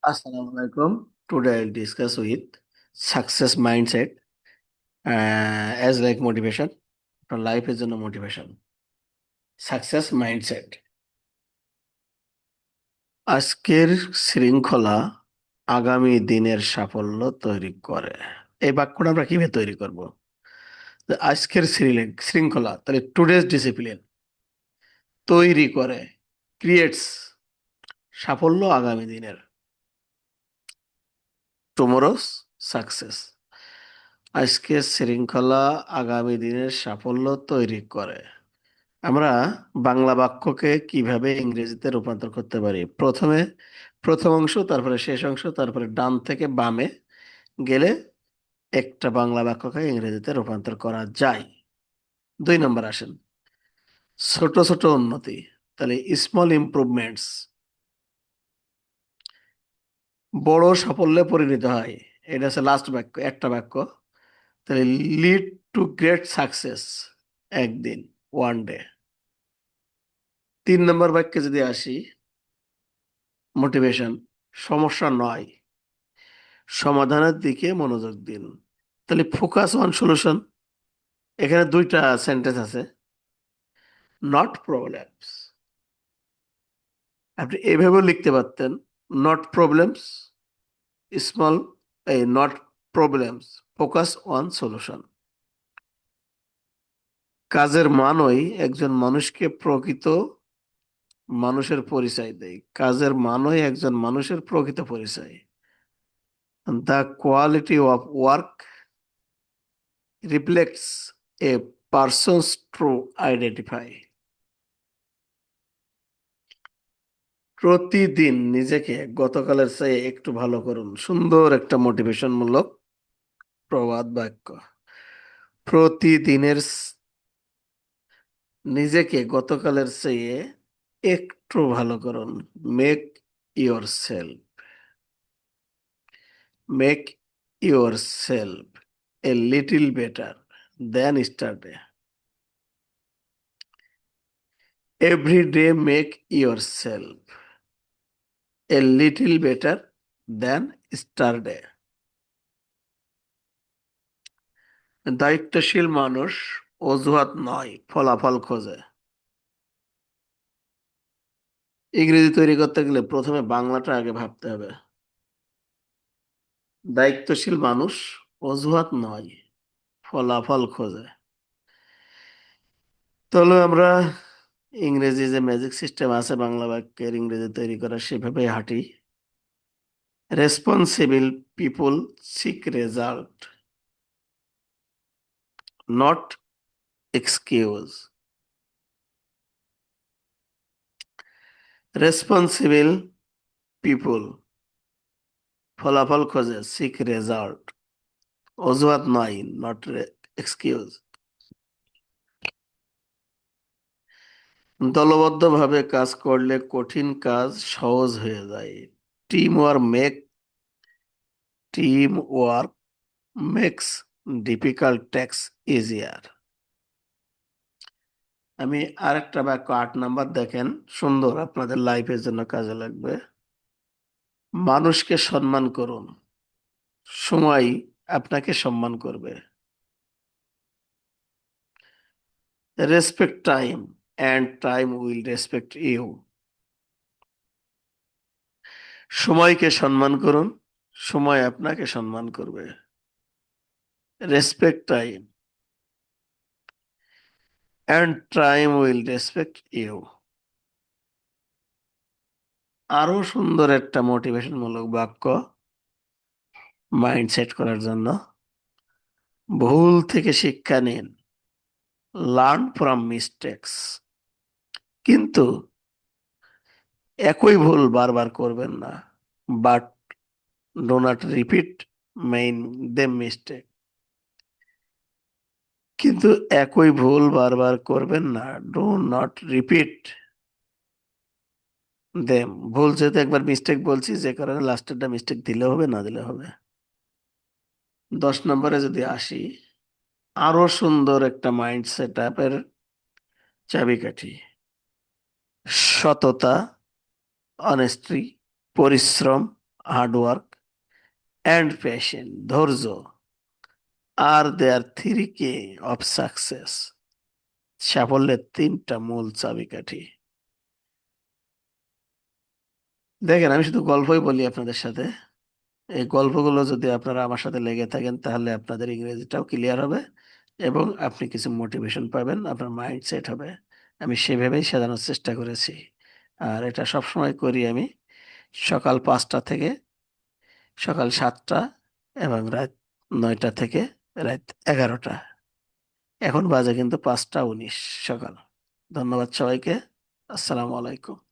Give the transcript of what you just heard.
Assalamu alaikum. Today I'll discuss with success mindset as like motivation. For life is a motivation. Success mindset. আজকের শৃঙ্খলা আগামী দিনের সাফল্য তৈরি করে। এই বাক্যটা আমরা কিভাবে তৈরি করব? যে আজকের শৃঙ্খলা তাহলে টুডেজ ডিসিপ্লিন তৈরি করে ক্রিয়েটস সাফল্য আগামী দিনের টুমোরোস সাকসেস। আজকের শৃঙ্খলা আগামী দিনের সাফল্য তৈরি করে। আমরা বাংলা বাক্যকে কিভাবে ইংরেজিতে রূপান্তর করতে পারি? প্রথমে প্রথম অংশ, তারপরে শেষ অংশ, তারপরে ডান থেকে বামে গেলে একটা বাংলা বাক্যকে ইংরেজিতে রূপান্তর করা যায়। 2 নম্বর আসেন, ছোট ছোট উন্নতি। তাহলে স্মল ইমপ্রুভমেন্টস বড় সাফল্যে পরিণত হয়। এটা হচ্ছে লাস্ট বাক্য, একটা বাক্য। তাহলে লিড টু গ্রেট সাকসেস, একদিন, ওয়ান ডে। 3 নম্বর বাক্যে যদি আসি, মোটিভেশন, সমস্যা নয়, সমাধানের দিকে মনোযোগ দিন। তাহলে ফোকাস অন সলিউশন, এখানে 2টা সেন্টেন্স আছে, নট প্রবলেমস। আপনি এভাবেও লিখতে পারতেন, নট প্রবলেমস, স্মল, এই not problems, focus on solution. কাজের মানই একজন মানুষকে প্রকৃত মানুষের পরিচয় দেয়। কাজের মানই একজন মানুষের প্রকৃত পরিচয়। The quality of work reflects a person's true identify. প্রতিদিন নিজেকে গতকালের চেয়ে একটু ভালো করুন, সুন্দর একটা মোটিভেশন মূলক প্রবাদ বাক্য। প্রতিদিনের নিজেকে গতকালের চেয়ে একটু ভালো করুন। Make your self, make your self a little better then স্টারডে। Every day make your self a little better দেন স্টারডে। দায়িত্বশীল মানুষ অজুহাত নয়, ফলাফল খোঁজে। ইংরেজি তৈরি করতে গেলে প্রথমে বাংলাটা আগে ভাবতে হবে। দায়িত্বশীল মানুষ অজুহাত নয়, ফলাফল খোঁজে। তাহলে আমরা ইংরেজি যে ম্যাজিক সিস্টেম আছে বাংলা বাক্যের ইংরেজি তৈরি করা, সেভাবে হাঁটি। Responsible people seek result, not excuse. Responsible people ফলাফল খোঁজে, সিক রেজাল্ট, অজুহাত নয়, নট এক্সকিউজ। দলবদ্ধভাবে কাজ করলে কঠিন কাজ সহজ হয়ে যায়। Team work make team work makes difficult task easier. আমি আরেকটা বাক্য 8 নম্বর দেখেন, সুন্দর, আপনাদের লাইফের জন্য কাজে লাগবে। মানুষকে সম্মান করুন, সময় আপনাকে সম্মান করবে। Respect time and time will respect you. সময়কে সম্মান করুন, সময় আপনাকে সম্মান করবে। Respect time and time will respect you. আরো সুন্দর একটা মোটিভেশন মূলক বাক্য মাইন্ড সেট করার জন্য, ভুল থেকে শিক্ষা নিন, লার্ন ফ্রম মিস্টেক্স। কিন্তু একই ভুল বারবার করবেন না, but do not repeat main them mistake. কিন্তু একই ভুল বারবার করবেন না, ডো নট রিপিট দেম। ভুল যেহেতু একবার মিস্টেক বলছি, যে কারণে লাস্টেরটা মিস্টেক দিলে হবে, না দিলে হবে। 10 নম্বরে যদি আসি, আরো সুন্দর একটা মাইন্ড সেট আপের চাবিকাঠি, সততা, অনেস্টি, পরিশ্রম হার্ড ওয়ার্ক অ্যান্ড প্যাশন, ধৈর্য আর দেয়ার থ্রি কে অফ সাকসেস, সাফল্যের তিনটা মূল চাবিকাঠি। দেখেন, আমি শুধু গল্পই বলি আপনাদের সাথে। এই গল্পগুলো যদি আপনারা আমার সাথে লেগে থাকেন তাহলে আপনাদের ইংরেজিটাও ক্লিয়ার হবে এবং আপনি কিছু মোটিভেশন পাবেন, আপনার মাইন্ড সেট হবে। আমি সেভাবেই সাজানোর চেষ্টা করেছি। আর এটা সবসময় করি আমি সকাল 5টা থেকে সকাল 7টা এবং রাত 9টা থেকে রাত 11টা। এখন বাজে কিন্তু 5টা 19 সকাল। ধন্যবাদ সবাইকে। আসসালামু আলাইকুম।